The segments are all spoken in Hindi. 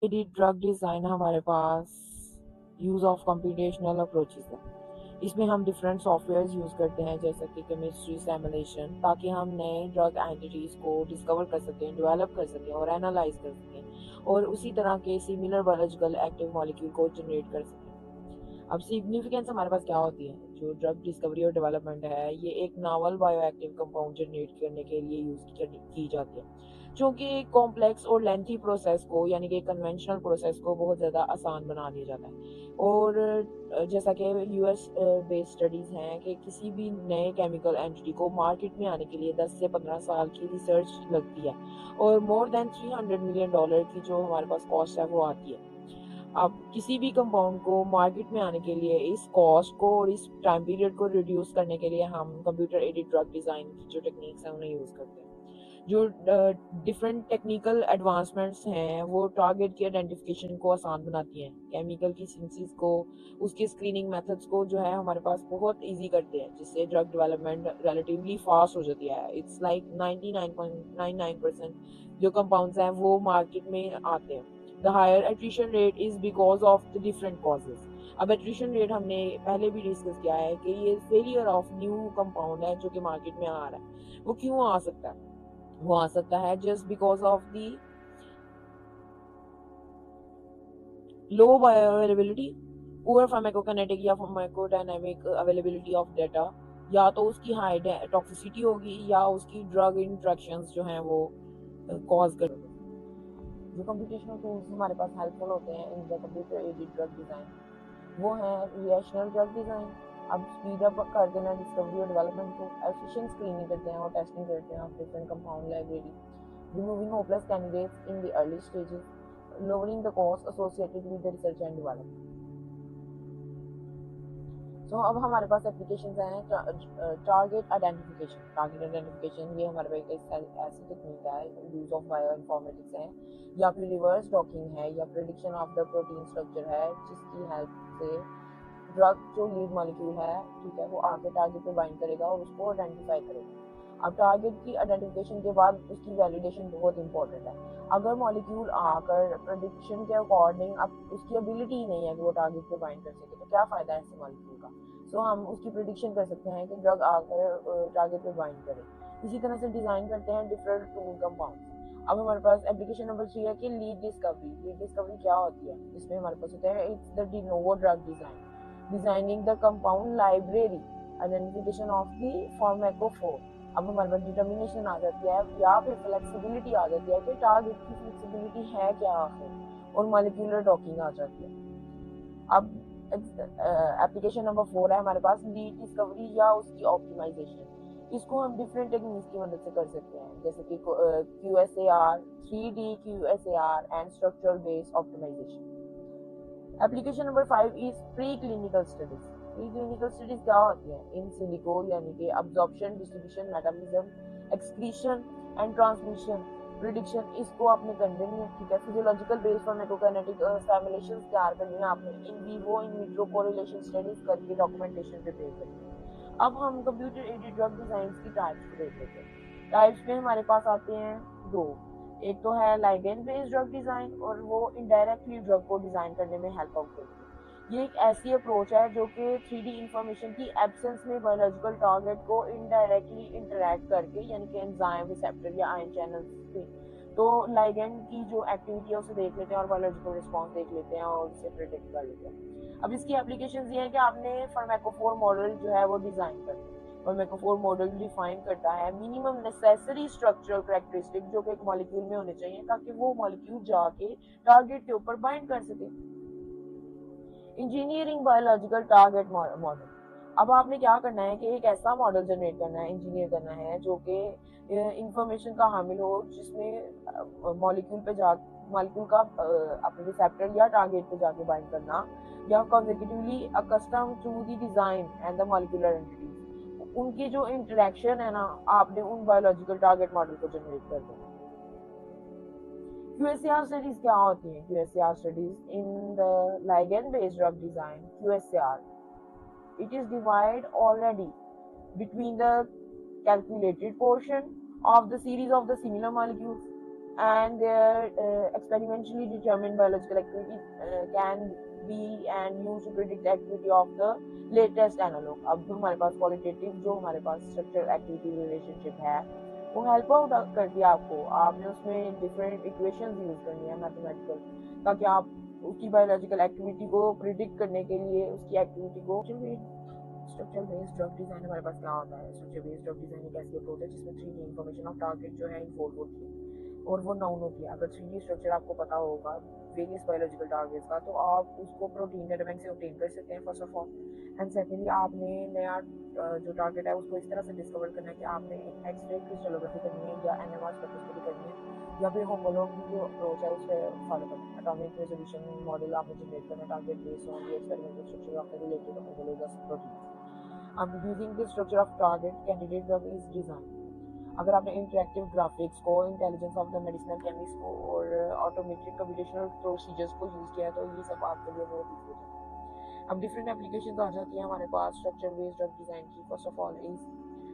एडिट ड्रग डिज़ाइन हमारे पास यूज़ ऑफ कंप्यूटेशनल अप्रोचेस है। इसमें हम डिफरेंट सॉफ्टवेयर यूज़ करते हैं जैसे कि केमिस्ट्री सिमुलेशन, ताकि हम नए ड्रग एंटिटीज़ को डिस्कवर कर सकें, डेवलप कर सकें और एनालाइज कर सकें और उसी तरह के सिमिलर बायोलॉजिकल एक्टिव मॉलिक्यूल को जनरेट कर सकें। अब सिग्निफिकेंस हमारे पास क्या होती है? जो ड्रग डिस्कवरी और डेवलपमेंट है, ये एक नावल बायोएक्टिव कंपाउंड जनरेट करने के लिए यूज़ की जाती है, जो कि एक कॉम्प्लेक्स और लेंथी प्रोसेस को, यानी कि कन्वेंशनल प्रोसेस को बहुत ज़्यादा आसान बना दिया जाता है। और जैसा कि यूएस बेस्ड स्टडीज़ हैं कि किसी भी नए केमिकल एंटिटी को मार्केट में आने के लिए 10 से 15 साल की रिसर्च लगती है और मोर देन $300 मिलियन की जो हमारे पास कॉस्ट है वो आती है। अब किसी भी कंपाउंड को मार्केट में आने के लिए इस कॉस्ट को और इस टाइम पीरियड को रिड्यूस करने के लिए हम कंप्यूटर एडेड ड्रग डिज़ाइन की जो टेक्निक्स हैं उन्हें यूज़ करते हैं। जो डिफरेंट टेक्निकल एडवांसमेंट्स हैं वो टारगेट की आइडेंटिफिकेशन को आसान बनाती हैं, केमिकल की सिंथेसिस को, उसके स्क्रीनिंग मेथड्स को जो है हमारे पास बहुत इजी करते हैं, जिससे ड्रग डेवलपमेंट रिलेटिवली फास्ट हो जाती है। इट्स लाइक 99.99% जो कंपाउंड्स हैं वो मार्केट में आते हैं। The higher attrition rate is because of the different causes. अब एट्रिशन रेट हमने पहले भी डिस्कस किया है कि ये फेलियर ऑफ न्यू कंपाउंड है जो कि मार्केट में आ रहा है। वो क्यों आ सकता है? वो आ सकता है just because of the low bioavailability, poor pharmacokinetic या फार्माकोडायनामिक अवेलेबिलिटी ऑफ डेटा, या तो उसकी हाई टॉक्सिसिटी होगी या उसकी ड्रग इंट्रैक्शंस जो हैं वो कॉज कर। जो कंप्यूटेशनल टूल्स हमारे पास हेल्पफुल होते हैं in the computer aided drug design, वो है रिलेशनल ड्रग डिज़ाइन। अब स्पीड अप कर देना डिस्कवरी और डेवलपमेंट को, एफिशिएंट स्क्रीनिंग करते हैं और टेस्टिंग करते हैं of different compound library, removing hopeless candidates in the early stages, lowering the cost associated with the research and development. So अब हमारे पास एप्लीकेशन हैं टारगेट आइडेंटिफिकेशन। टारगेट आइडेंटिफिकेशन ये हमारे पास एक ऐसी टेक्निक है, यूज ऑफ बायो इन्फॉर्मेटिक्स है या फिर रिवर्स डॉकिंग है या prediction of the protein structure है, जिसकी हेल्प से ड्रग जो लीड मॉलिक्यूल है, ठीक है, वो आगे टारगेट पे बाइंड करेगा और उसको आइडेंटिफाई करेगा। अब टारगेट की आइडेंटिफिकेशन के बाद उसकी वैलिडेशन बहुत इंपॉर्टेंट है। अगर मॉलिक्यूल आकर प्रेडिक्शन के अकॉर्डिंग अब उसकी एबिलिटी ही नहीं है कि वो टारगेट पे बाइंड कर सके, तो क्या फ़ायदा है ऐसे मॉलिक्यूल का? सो हम उसकी प्रिडिक्शन कर सकते हैं कि ड्रग आकर टारगेट पे बाइंड करे। इसी तरह से डिज़ाइन करते हैं डिफरेंट टूल कंपाउंड। अब हमारे पास एप्लीकेशन नंबर 3 है कि लीड डिस्कवरी। लीड डिस्कवरी क्या होती है? इसमें हमारे पास होता है it's the de novo drug design, designing the compound library, identification of the pharmacophore. अब हमारे पास डिटर्मिनेशन आ जाती है या फिर फ्लेक्सिबिलिटी आ जाती है कि टारगेट की फ्लेक्सिबिलिटी है क्या आखिर, और मॉलिक्यूलर डॉकिंग आ जाती है। अब एप्लीकेशन नंबर 4 है हमारे पास लीड डिस्कवरी या उसकी ऑप्टिमाइजेशन। इसको हम डिफरेंट टेक्निक्स की मदद से कर सकते हैं, जैसे कि QSAR, 3D QSAR and structural based optimisation. Application number 5 is pre clinical studies. Pre clinical studies क्या होती है? इन सिलिको, यानी कि absorption, distribution, metabolism, excretion and transmission prediction, इसको आपने करनी है, ठीक है। फिजियोलॉजिकल बेस्ड फार्माकोकाइनेटिक सिमुलेशंस तैयार करनी है आपने, in vivo in vitro correlation studies करके डॉक्यूमेंटेशन प्रिपेयर करनी है। अब हम कंप्यूटर एडेड ड्रग डिजाइन की टाइप्स को देख लेते हैं। टाइप्स में हमारे पास आते हैं दो। एक तो है लाइगेंड बेस्ड ड्रग डिज़ाइन, और वो इनडायरेक्टली ड्रग को डिज़ाइन करने में हेल्प आउट करती है। ये एक ऐसी अप्रोच है जो कि 3D इंफॉर्मेशन की एब्सेंस में बायोलॉजिकल टारगेट को इनडायरेक्टली इंटरैक्ट करके, यानी कि एंजाइम, रिसेप्टर या आयन चैनल से, तो लाइगेंड की जो एक्टिविटी है उसे देख लेते हैं और बायोलॉजिकल रिस्पॉन्स देख लेते हैं और उसे प्रिडिक्ट कर लेते हैं। अब इसकी एप्लीकेशन ये है कि आपने फार्माकोफोर मॉडल जो है वो डिज़ाइन करना है, और मेकोफोर मॉडल डिफाइन करता है मिनिमम नेसेसरी स्ट्रक्चरल कैरेक्टरिस्टिक जो कि एक मॉलिक्यूल में होने चाहिए, ताकि वो मॉलिक्यूल जाके टारगेट के ऊपर बाइंड कर सके। Engineering biological target model. अब आपने क्या करना है कि एक ऐसा मॉडल जनरेट करना है, इंजीनियर करना है, जो कि इंफॉर्मेशन का हामिल हो, जिसमें मॉलिक्यूल पे जा मॉलिक्यूल का अपने रिसेप्टर या टारगेट पे जाके बाइंड करना, या consecutively accustom to the design and the molecular entities, उनकी जो इंटरेक्शन है ना, आपने उन बायोलॉजिकल टारगेट मॉडल को जनरेट कर देना। QSAR studies क्या होती हैं? QSAR studies in the ligand based drug design, QSAR, it is divided already between the calculated portion of the series of the similar molecules and their experimentally determined biological activity can be and used to predict the activity of the latest analog. अब हमारे पास क्वालिटेटिव जो हमारे पास स्ट्रक्चर एक्टिविटी रिलेशनशिप है वो हेल्प आउट करती है आपको। आपने उसमें डिफरेंट इक्वेशंस यूज करनी है मैथमेटिकल, ताकि आप उसकी बायोलॉजिकल एक्टिविटी को प्रिडिक्ट करने के लिए उसकी एक्टिविटी को स्ट्रक्चर बेस्ड ड्रग डिजाइन हमारे पास क्या होता है। स्ट्रक्चर बेस्ड ड्रग डिजाइन एक ऐसी अप्रोच है जिसमें 3D इंफॉर्मेशन ऑफ टारगेट जो है इन्वॉल्व होती है और वो नाउन होती है। अगर 3D स्ट्रक्चर आपको पता होगा वेरियस बायोलॉजिकल टारगेट्स का तो आप उसको प्रोटीन डेटा बैंक से ऑब्टेन कर सकते हैं first of all. And secondly आपने नया जो टारगेट है उसको इस तरह से डिस्कवर करना है कि आपने एक्सरे क्रिस्टलोग्राफी करनी है या एनएमआर स्पेक्ट्रोस्कोपी करनी है या फिर होमोलॉग की जो अप्रोच है उसे फॉलो करना है। एटॉमिक रेजोल्यूशन मॉडल आपने जनरेट करना है target based on the experimental structure of the related homologous protein. Using the structure of target candidate drug is design. अगर आपने इंटरेक्टिव ग्राफिक्स को, intelligence of the medicinal chemist को और ऑटोमेटिक कंप्यूटेशनल प्रोसीजर्स को यूज किया तो ये सब आपके लिए बहुत ईजी हो जाता है। अब डिफरेंट एप्लीकेशंस आ जाती हैं हमारे पास स्ट्रक्चर बेस्ड ड्रग डिजाइन की। First of all is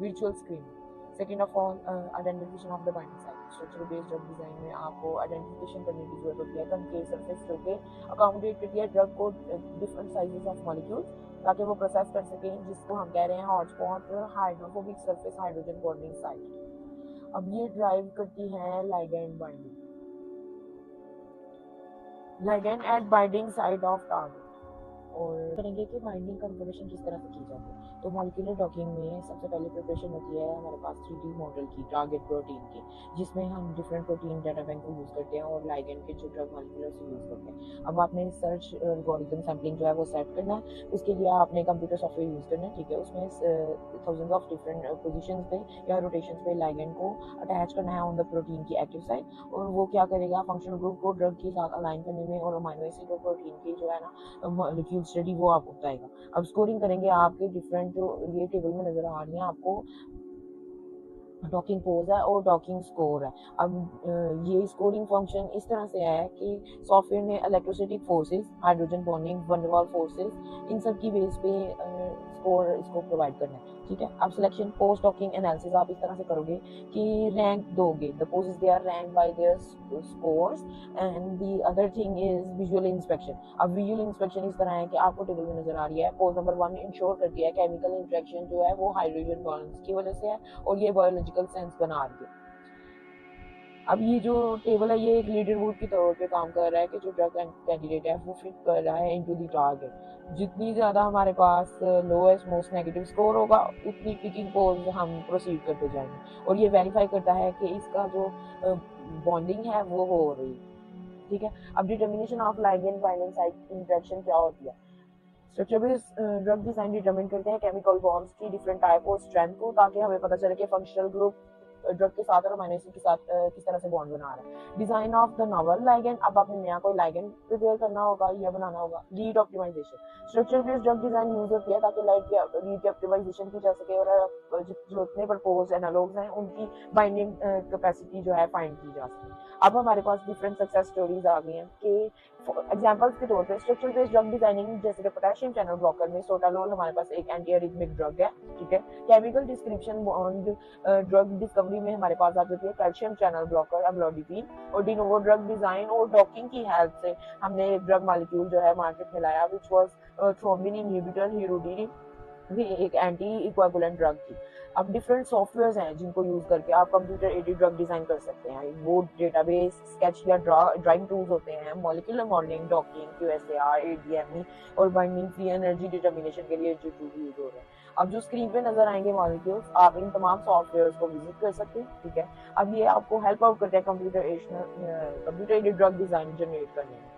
visual screening, second of all identification of the binding site. Structure based drug design में आपको आइडेंटिफिकेशन करने की जरूरत होती है कनकेव सरफेस जो कि अकोमोडेट करती है ड्रग को डिफरेंट साइजेस ऑफ मॉलिक्यूल्स, ताकि वो प्रोसेस कर सकें, जिसको हम कह रहे हैं hotspot hydrophobic surface hydrogen bonding site. अब ये ड्राइव करती है ligand binding, ligand at binding site of target. और करेंगे कि बाइंडिंग कन्फर्मेशन किस तरह से की जाती है। तो मॉलिक्यूलर डॉकिंग में सबसे पहले प्रिपरेशन होती है हमारे पास 3D मॉडल की टारगेट प्रोटीन की, जिसमें हम डिफरेंट प्रोटीन डाटा बैंक को यूज़ करते हैं और लाइगेंड के जो ड्रग मॉलिक्यूलर से यूज़ करते हैं। अब आपने सर्च एल्गोरिथम सैम्पलिंग जो है वो सेट करना है। उसके लिए आपने कंप्यूटर सॉफ्टवेयर यूज़ करना है, ठीक है। उसमें थाउजेंड्स ऑफ डिफरेंट पोजीशंस पे या रोटेशंस पे लाइगेंड को अटैच करना है ऑन द प्रोटीन की एक्टिव साइट, और वो क्या करेगा फंक्शनल ग्रुप को ड्रग के साथ अलाइन करने में और अमीनो एसिड और प्रोटीन की जो है ना मॉलिक्यूल स्टडी वो आपको बताएगा। अब स्कोरिंग करेंगे आपके डिफरेंट जो ये टेबल में नजर आ रही है आपको डॉकिंग पोज है और डॉकिंग स्कोर है। अब ये स्कोरिंग फंक्शन इस तरह से है कि सॉफ्टवेयर ने electrostatic forces, hydrogen bonding, van der Waals forces, इन सब की बेस पे स्कोर इसको प्रोवाइड करना है, ठीक है। अब सिलेक्शन पोस्ट डॉकिंग एनालिसिस आप इस तरह से करोगे कि रैंक दोगे, the poses they are rank by their scores and the other thing is visual inspection. अब विजुअल इंस्पेक्शन इस तरह है कि आपको टेबल में नजर आ रही है पोज नंबर 1 इंश्योर करती है केमिकल इंटरेक्शन जो है वो हाइड्रोजन बॉन्ड्स की वजह से है और ये बायोलॉजिकल सेंस बना रही है। अब ये जो टेबल है ये एक लीडर बोर्ड के तौर पे काम कर रहा है कि जो ड्रग कैंडिडेट है वो फिट कर रहा है इनटू द टारगेट। जितनी ज़्यादा हमारे पास लोएस्ट मोस्ट नेगेटिव स्कोर होगा उतनी पिकिंग पोज हम प्रोसीड करते जाएंगे, और ये वेरीफाई करता है कि इसका जो बॉन्डिंग है वो हो रही है, ठीक है। अब determination of ligand binding site interaction क्या होती है। Structure based drug design determine करते हैं केमिकल बॉन्ड्स की डिफरेंट टाइप और स्ट्रेंथ को, ताकि हमें पता चले कि फंक्शनल ग्रुप ड्रग के साथ और अमीनो एसिड के साथ किस तरह से बॉन्ड बना रहा है। Design of the novel ligand, अब आपने नया कोई लाइगेंड प्रिपेयर करना होगा या बनाना होगा। Lead optimisation, structure based drug design use होती है ताकि लीड की ऑप्टिमाइजेशन की जा सके और जो इतने प्रपोज एनालॉग्स हैं उनकी बाइंडिंग कैपेसिटी जो है फाइंड की जा सके। अब हमारे पास डिफरेंट सक्सेस स्टोरीज आ गई हैं कि एग्जांपल्स के तौर पे स्ट्रक्चर बेस्ड ड्रग डिजाइनिंग जैसे कि पोटेशियम चैनल ब्लॉकर में सोटालोल हमारे पास एक एंटी एरिथमिक ड्रग है, ठीक है। Chemical description bond drug discovery में हमारे पास आ जाती है कैल्शियम चैनल ब्लॉकर अम्लोडिपिन, और डिनोवो ड्रग डिजाइन और डॉकिंग की हेल्प से हमने एक ड्रग मॉलिक्यूल जो है मार्केट में लाया विच वाज थ्रोम्बिन इनहिबिटर हिरोडिनी, भी एक एंटी इक्वागुलेंट ड्रग थी। अब डिफरेंट सॉफ्टवेयर्स हैं जिनको यूज करके आप कंप्यूटर एडेड ड्रग डिजाइन कर सकते हैं। वो डेटाबेस, स्केच या ड्राइंग टूल्स होते हैं। Molecular modelling, docking, QSAR, ADME और बाइंडिंग फ्री एनर्जी डिटर्मिनेशन के लिए जो टूल यूज हो रहे हैं। अब जो स्क्रीन पे नजर आएंगे मॉलिक्यूल्स, आप इन तमाम सॉफ्टवेयर्स को विजिट कर सकते हैं, ठीक है। अब ये आपको हेल्प आउट करते हैं computer aided drug design generate करने में।